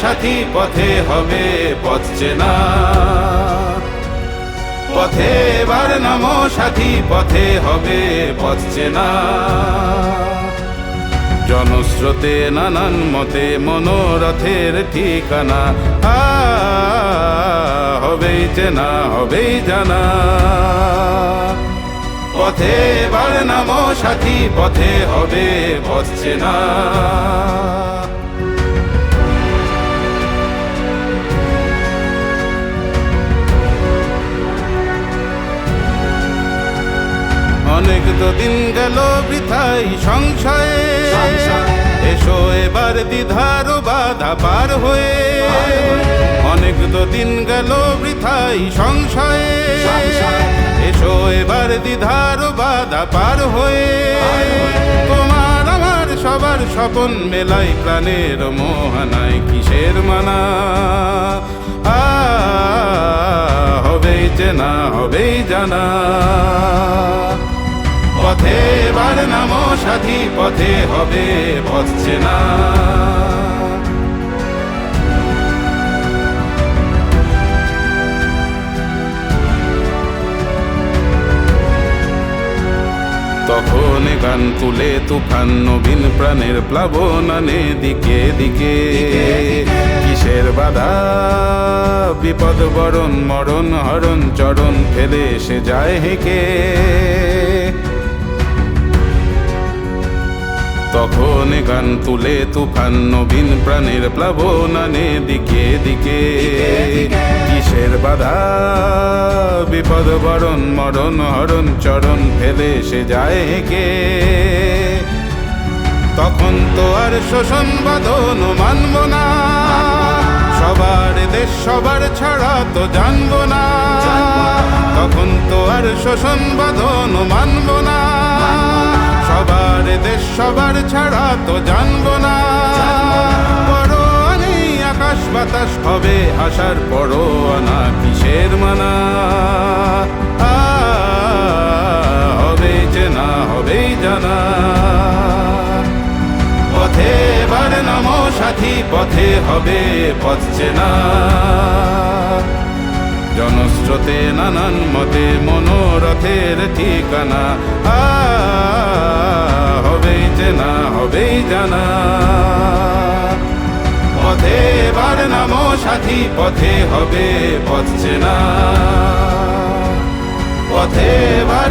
সাথী, পথে হবে পথ চেনা। পথে এবার নামো সাথী, পথে হবে পথ চেনা। জনস্রোতে নানান মতে মনোরথের ঠিকানা, হবেই চেনা হবেই জানা। পথে এবার নামো সাথী, পথে হবে পথ চেনা। অনেক তো দিন গেল বৃথাই সংশয়ে, এসো এবার দ্বিধার বাধা পার হয়ে। অনেক তো দিন গেল বৃথাই সংশয়ে, এসো এবার দ্বিধার বাধা পার হয়ে। তোমার আমার সবার স্বপন মেলাই প্রাণের মোহনায়, কিসের মানা হবেই চেনা হবেই জানা। পথে এবার নামো সাথী, পথে হবে পথ চেনা। তখন গান তুলে তুফান নবীন প্রাণের প্লাবন আনে দিকে দিকে। কিসের বাধা বিপদ বরণ মরণ হরণ চরণ ফেলে সে যায় হেঁকে। তখন গান তুলে তুফান নবীন প্রাণের প্লাবন আনে দিকে দিকে। কিসের বাধা বিপদ বরণ মরণ হরণ চরণ ফেলে সে যায় হেঁকে। তখন তো আর শোষণ বাঁধন মানব না, সবার দেশ সবার ছাড়া তো জানব না। তখন তো আর শোষণ বাঁধন মানব না, সবার দেশ সবার ছাড়া তো জানব না। পরোয়ানে আকাশ বাতাস হবে আসার পরোয়ানা, কিসের মানা হবেই চেনা হবেই জানা। পথে এবার নামো সাথী, পথে হবে পথ চেনা। জনস্রোতে নানান মতে মনোরথের ঠিকানা, হবেই চেনা হবেই জানা। পথে এবার নামো সাথী, পথে হবে পথ চেনা। পথে এবার